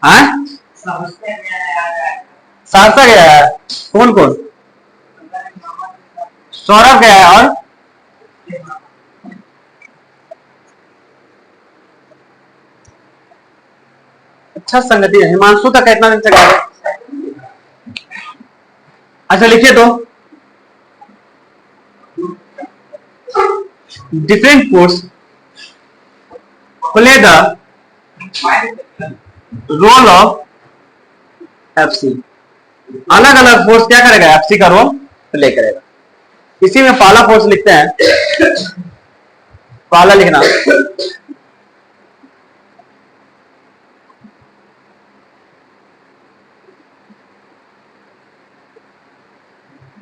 हाँ सहरसा गया है। कौन कौन? सौरभ गया है और अच्छा संगति है। हिमांशु तक कितना दिन से गया है? अच्छा लिखिए तो different force play the role of FC. अलग अलग फोर्स क्या करेगा? एफसी का रोल प्ले करेगा। इसी में पहला फोर्स लिखते हैं। पहला लिखना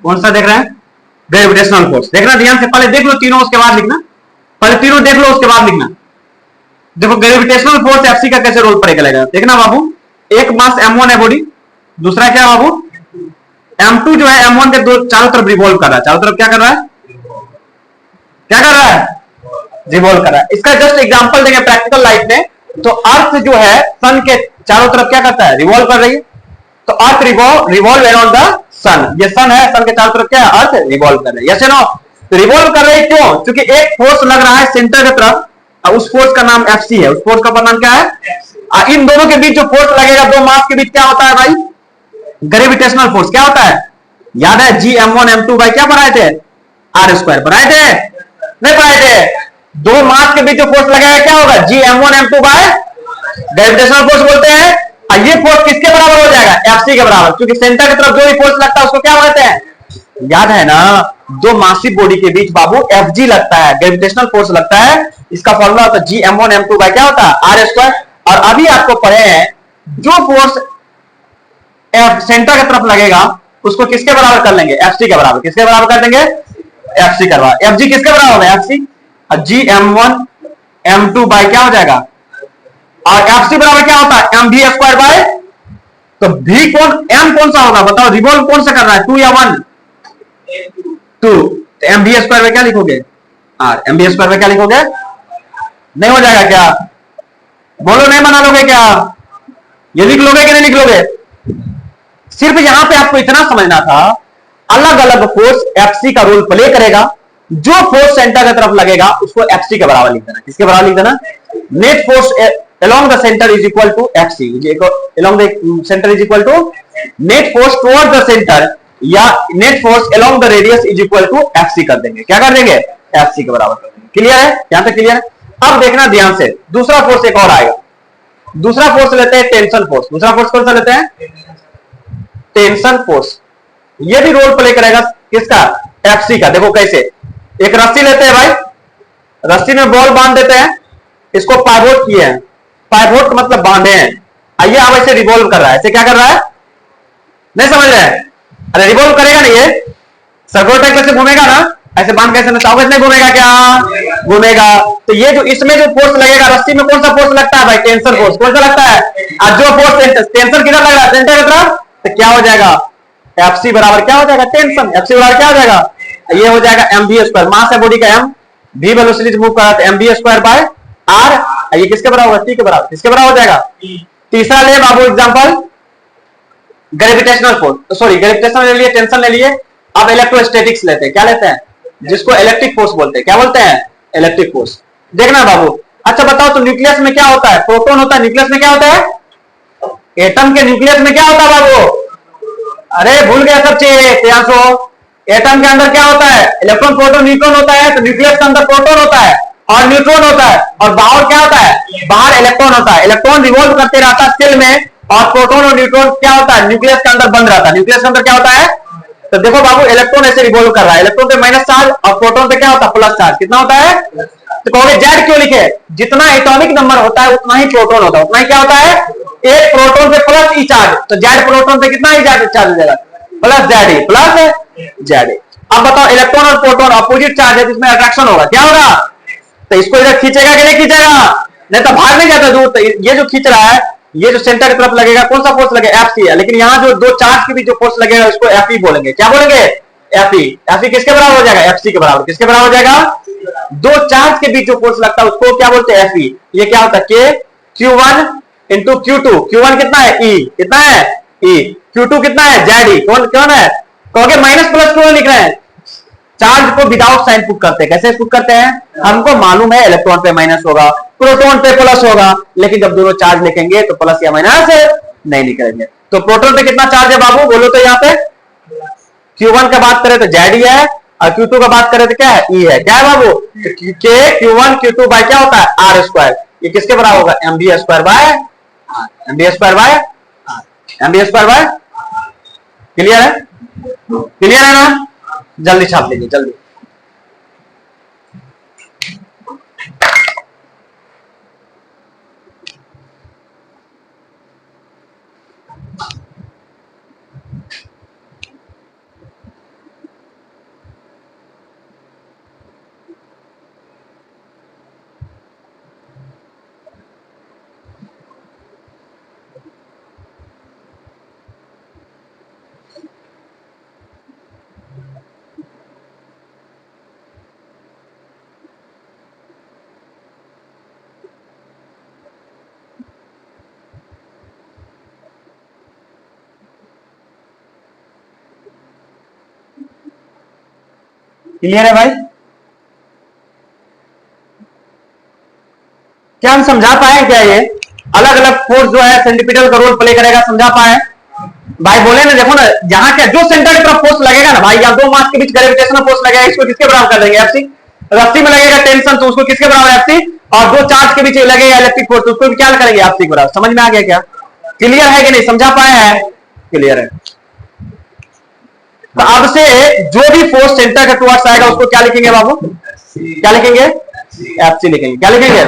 कौन सा देख रहे हैं? Gravitational force. देखना ध्यान से, पहले देख लो तीनों उसके बाद लिखना। पहले तीनों देख लो उसके बाद लिखना। देखो ग्रेविटेशनल फोर्स एफसी का कैसे रोल प्ले करेगा। देखना बाबू, एक मास m1 है बॉडी, दूसरा क्या बाबू m2 जो है m1 के दो चारों तरफ रिवॉल्व कर रहा है। चारों तरफ क्या कर रहा है? क्या कर रहा है? रिवॉल्व कर रहा है। इसका जस्ट एग्जांपल देंगे प्रैक्टिकल लाइफ में। तो अर्थ जो है सन के चारों तरफ क्या करता है? रिवॉल्व कर रही है। तो अर्थ रिवॉल्व अराउंड द सन। ये सन है, सन के चारों तरफ क्या है? अर्थ रिवॉल्व कर रही है। Yes no? रिवॉल्व कर रही है क्यों? क्योंकि एक फोर्स लग रहा है सेंटर की तरफ, उस फोर्स का नाम एफसी है। उस फोर्स का नाम क्या है? इन दोनों के बीच जो फोर्स लगेगा दो मास के बीच, क्या होता है भाई? Gravitational force. क्या होता है? याद है जी m1 m2 भाई क्या पढ़ाए थे? आर स्क्वायर पढ़ाए थे? नहीं पढ़ाए थे? दो मास के बीच जो फोर्स लगेगा क्या होगा? जी m1 m2 by gravitational force बोलते हैं। ये फोर्स किसके बराबर हो जाएगा? एफसी के बराबर। क्योंकि सेंटर की तरफ जो भी फोर्स लगता है उसको क्या कहते हैं? याद है ना? दो मासिव बॉडी के बीच बाबू एफजी लगता है, ग्रेविटेशनल फोर्स लगता है। इसका फॉर्मूला होता है जी m1 m2 बाय क्या होता है? R square. और अभी आपको पढ़े हैं जो फोर्स सेंटर की तरफ लगेगा उसको किसके बराबर कर लेंगे? एफसी के बराबर। किसके बराबर कर देंगे? एफसी करवा। एफजी किसके बराबर होगा? एफसी। जी m1 m2 बाय क्या हो जाएगा? और एफसी बराबर क्या होता है? एम भी स्क्वायर बाय। तो भी कौन एम कौन सा होगा बताओ? रिवॉल्व कौन सा कर रहा है? 2 या 1? 2। तो एम भी स्क्वायर में क्या लिखोगे? आर। एम भी स्क्वायर में क्या लिखोगे? नहीं हो जाएगा क्या? बोलो नहीं बना लोगे क्या? ये लिख लोगे कि नहीं लिख लोगे? सिर्फ यहां पे आपको इतना समझना था, अलग अलग फोर्स एफसी का रोल प्ले करेगा। जो फोर्स सेंटर की तरफ लगेगा उसको एफसी के बराबर लिख देना। किसके बराबर लिख देना? Net force along the center is equal to fc। along the center is equal to net force toward the center या net force along the radius is equal to fc कर देंगे। क्या कर देंगे? fc के बराबर कर देंगे। क्लियर है? यहां तक क्लियर है? अब देखना ध्यान से, दूसरा फोर्स एक और आएगा। दूसरा फोर्स लेते हैं टेंशन फोर्स। दूसरा फोर्स कौन सा लेते हैं? Tension force. ये भी रोल प्ले करेगा किसका? एफसी का। देखो कैसे, एक रस्सी लेते हैं भाई, रस्सी में बॉल बांध देते हैं, इसको पाइवोट किए हैं। पाइवोट मतलब बांधे हैं। आइए अब ऐसे रिवॉल्व कर रहा है। ऐसे क्या कर रहा है? नहीं समझ रहे हैं? अरे रिवॉल्व करेगा नहीं, ये सर्कुलर टाइप से घूमेगा ना, ऐसे बांध कैसे चाहोगे नहीं घूमेगा क्या? घूमेगा। तो ये जो इसमें जो फोर्स लगेगा रस्सी में, कौन सा फोर्स लगता है भाई? Tension force. कौन सा लगता है? और जो फोर्स टेंशन किधर लग रहा है? सेंटर की तरफ। तो क्या हो जाएगा? एफसी बराबर क्या हो जाएगा? टेंशन। एफसी बराबर क्या हो जाएगा? ये हो जाएगा एम बी स्क्वायर। मास है बॉडी का एम, भी वेलोसिटी मूव कर रहा है, M B square by R. ये किसके बराबर होगा? टी के बराबर। किसके बराबर हो जाएगा? तीसरा ले बाबू example, gravitational force. Sorry gravitational ले लिए, टेंशन ले लिए। अब इलेक्ट्रोस्टैटिक्स लेते हैं। क्या लेते हैं? जिसको इलेक्ट्रिक फोर्स बोलते हैं। क्या बोलते हैं? Electric force. देखना बाबू, अच्छा बताओ तो न्यूक्लियस में क्या होता है? प्रोटॉन होता है। न्यूक्लियस में क्या होता है? एटम के न्यूक्लियस में क्या होता है बाबू? अरे भूल गया सब चीज। एटम के अंदर क्या होता है? इलेक्ट्रॉन प्रोटॉन न्यूट्रॉन होता है। तो न्यूक्लियस के अंदर प्रोटॉन होता है और न्यूट्रॉन होता है, और बाहर क्या होता है? बाहर इलेक्ट्रॉन होता है। इलेक्ट्रॉन रिवॉल्व करते रहता है सेल में, और प्रोटॉन और न्यूट्रॉन क्या होता है? न्यूक्लियस के अंदर बंद रहता है। न्यूक्लियस के अंदर क्या होता है? तो देखो बाबू, इलेक्ट्रॉन ऐसे रिवॉल्व कर रहा है, इलेक्ट्रॉन पे माइनस चार्ज और प्रोटॉन पे क्या होता है? Plus charge. कितना होता है? तो कहोगे जेड क्यों लिखे? जितना एटॉमिक नंबर होता है उतना ही प्रोटॉन होता है। उतना ही क्या होता है? एक प्रोटॉन पे प्लस ई चार्ज। तो जेड प्रोटॉन पे कितना ई चार्ज हो जाएगा? प्लस जेड ई, प्लस जेड ई। अब बताओ, इलेक्ट्रॉन और प्रोटॉन अपोजिट चार्ज है, जिसमें अट्रैक्शन होगा। क्या होगा? तो इसको इधर खींचेगा कि नहीं खींचेगा? नहीं तो भाग नहीं जाता दूर। तो ये जो खींच रहा है, ये जो सेंटर की तरफ लगेगा, कौन सा फोर्स लगेगा? एफसी है। लेकिन यहाँ जो दो चार्ज के बीच जो फोर्स लगेगा उसको एफई बोलेंगे। क्या बोलेंगे? एफई। एफई किसके बराबर हो जाएगा? एफसी के बराबर। किसके बराबर हो जाएगा? दो चार्ज के बीच जो फोर्स लगता है उसको क्या बोलते हैं? एफई। ये क्या होता है? के Q1 इंटू Q2, Q1 कितना है E, कितना है E, Q2 कितना है ZE, कौन है, कहोगे माइनस प्लस क्यों लिख रहे हैं, चार्ज को विदाउट साइन पुट करते हैं, कैसे पुट करते हैं, हमको मालूम है इलेक्ट्रॉन पे माइनस होगा, प्रोटॉन पे प्लस होगा, लेकिन जब दोनों चार्ज लिखेंगे तो प्लस या माइनस नहीं लिखेंगे। तो प्रोटॉन पे कितना चार्ज है बाबू, बोलो तो यहाँ पे Q1 का बात करें तो ZE है, और Q2 का बात करें तो क्या है E है, क्या है बाबू, के Q1 Q2 बाय क्या होता है R स्क्वायर, ये किसके बराबर होगा, mv square by mv square by mv square by, clear है, क्लियर है ना, जल्दी छाप लीजिए जल्दी। क्लियर है भाई, क्या हम समझा पाए क्या, ये अलग अलग फोर्स जो है सेंटीपीटल का रोल प्ले करेगा, समझा पाए भाई, बोले ना, देखो ना जहां क्या जो सेंटर की तरफ फोर्स लगेगा ना भाई, या दो मास के बीच ग्रेविटेशनल फोर्स लगेगा, इसको किसके बराबर कर देंगे एफसी, रस्सी में लगेगा टेंशन तो उसको किसके बराबर एफसी, और दो चार्ज के बीच लगेगा इलेक्ट्रिक फोर्स उसको भी क्या करेंगे एफसी के बराबर, समझ में आ गया क्या, क्लियर है कि नहीं, समझा पाए है, क्लियर है। तो अब से जो भी फोर्स सेंटर का टुवर्ड्स आएगा उसको क्या लिखेंगे बाबू, क्या लिखेंगे एफसी लिखेंगे, क्या लिखेंगे